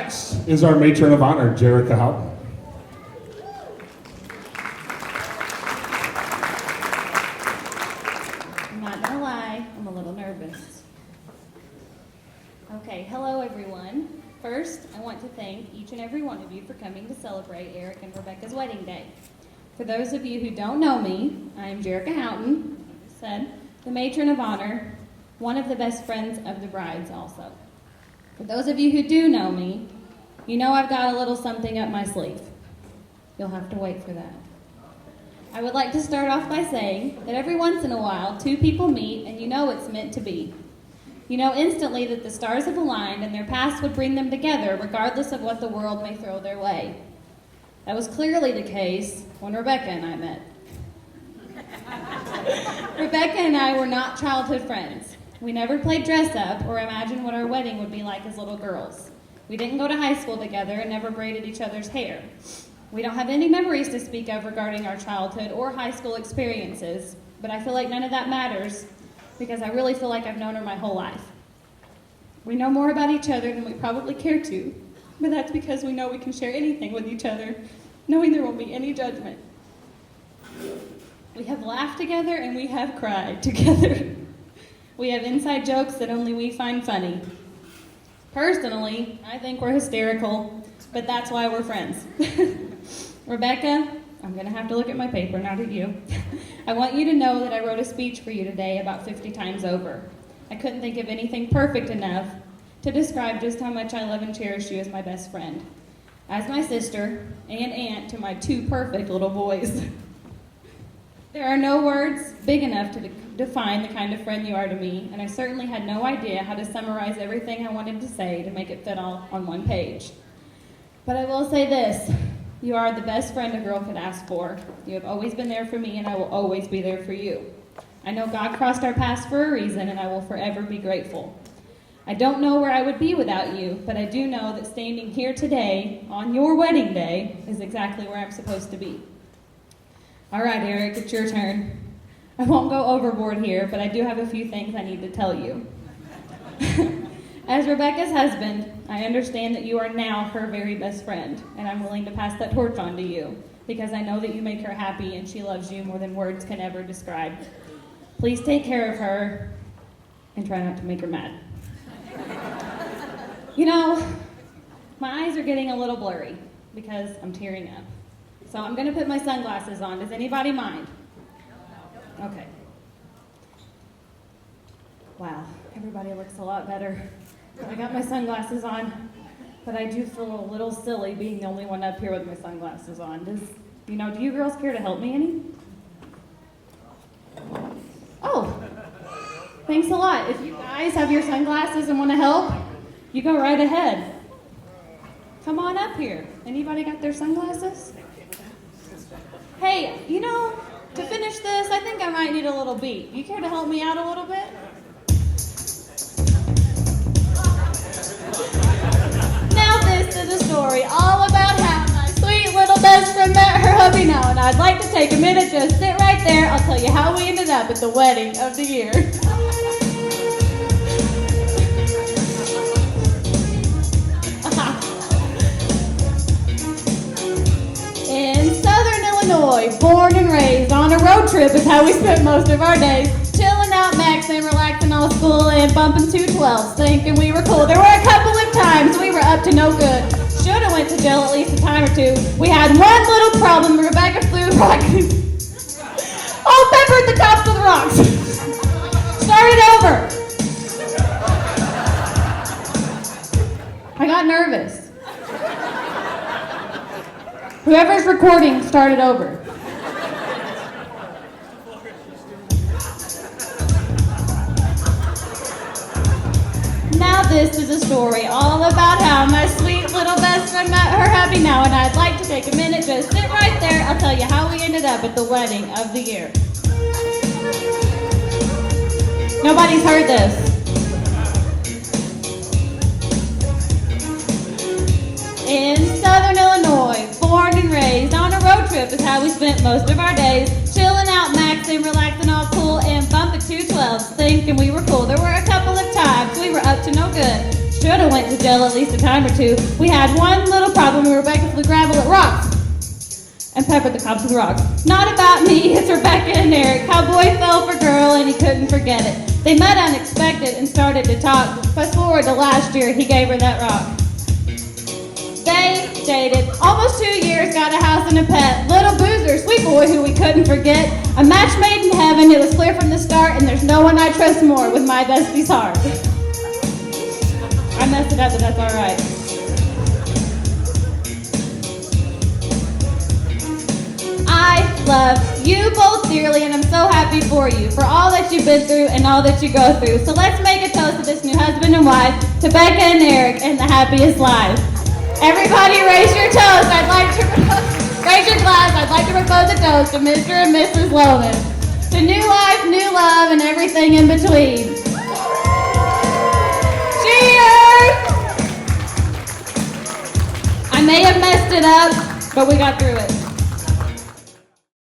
Next is our matron of honor, Jerica Houghton. I'm not gonna lie, I'm a little nervous. Okay, hello everyone. First, I want to thank each and every one of you for coming to celebrate Eric and Rebecca's wedding day. For those of you who don't know me, I am Jerica Houghton, like I said, the matron of honor, one of the best friends of the brides also. For those of you who do know me, you know I've got a little something up my sleeve. You'll have to wait for that. I would like to start off by saying that every once in a while, two people meet and you know it's meant to be. You know instantly that the stars have aligned and their paths would bring them together regardless of what the world may throw their way. That was clearly the case when Rebecca and I met. Rebecca and I were not childhood friends. We never played dress up or imagined what our wedding would be like as little girls. We didn't go to high school together and never braided each other's hair. We don't have any memories to speak of regarding our childhood or high school experiences, but I feel like none of that matters because I really feel like I've known her my whole life. We know more about each other than we probably care to, but that's because we know we can share anything with each other, knowing there won't be any judgment. We have laughed together and we have cried together. We have inside jokes that only we find funny. Personally, I think we're hysterical, but that's why we're friends. Rebecca, I'm going to have to look at my paper, not at you. I want you to know that I wrote a speech for you today about 50 times over. I couldn't think of anything perfect enough to describe just how much I love and cherish you as my best friend, as my sister and aunt to my two perfect little boys. There are no words big enough to define the kind of friend you are to me, and I certainly had no idea how to summarize everything I wanted to say to make it fit all on one page. But I will say this, you are the best friend a girl could ask for. You have always been there for me, and I will always be there for you. I know God crossed our paths for a reason, and I will forever be grateful. I don't know where I would be without you, but I do know that standing here today, on your wedding day, is exactly where I'm supposed to be. All right, Eric, it's your turn. I won't go overboard here, but I do have a few things I need to tell you. As Rebecca's husband, I understand that you are now her very best friend, and I'm willing to pass that torch on to you, because I know that you make her happy and she loves you more than words can ever describe. Please take care of her, and try not to make her mad. You know, my eyes are getting a little blurry, because I'm tearing up. So I'm going to put my sunglasses on. Does anybody mind? Okay. Wow, everybody looks a lot better. I got my sunglasses on, but I do feel a little silly being the only one up here with my sunglasses on. Do you girls care to help me any? Oh, thanks a lot. If you guys have your sunglasses and want to help, you go right ahead. Come on up here. Anybody got their sunglasses? Hey, to finish this, I think I might need a little beat. You care to help me out a little bit? Now this is a story all about how my sweet little best friend met her hubby now, and I'd like to take a minute, just sit right there. I'll tell you how we ended up at the wedding of the year. In Southern Illinois, born and raised, on a road trip is how we spent most of our days. Chilling out, maxing, relaxing all school, and bumping 212s, thinking we were cool. There were a couple of times we were up to no good. Should've went to jail at least a time or two. We had one little problem, Rebecca flew rock. Oh, peppered the tops of the rocks. Start it over. I got nervous. Whoever's recording, start it over. Now this is a story all about how my sweet little best friend met her hubby now, and I'd like to take a minute, just sit right there. I'll tell you how we ended up at the wedding of the year. Nobody's heard this. In Southern Illinois, born and raised, on a road trip is how we spent most of our days. Chilling out, maxing, relaxing, all cool, and bumping 212s, thinking we were cool. There were a couple of times we were up to no good. should have went to jail at least a time or two. We had one little problem. Rebecca threw gravel at rocks and peppered the cops with rocks. Not about me, it's Rebecca and Eric. Cowboy fell for girl and he couldn't forget it. They met unexpected and started to talk. Fast forward to last year, he gave her that rock. They dated almost 2 years, got a house and a pet. Little Boozer, sweet boy who we couldn't forget. A match made in heaven, it was clear from the start, and there's no one I trust more with my bestie's heart. I messed it up, but that's all right. I love you both dearly, and I'm so happy for you, for all that you've been through and all that you go through. So let's make a toast to this new husband and wife, to Becca and Eric, and the happiest life. Everybody raise your toast. Raise your glass. I'd like to propose a toast to Mr. and Mrs. Loman. To new life, new love, and everything in between. Cheers! I may have messed it up, but we got through it.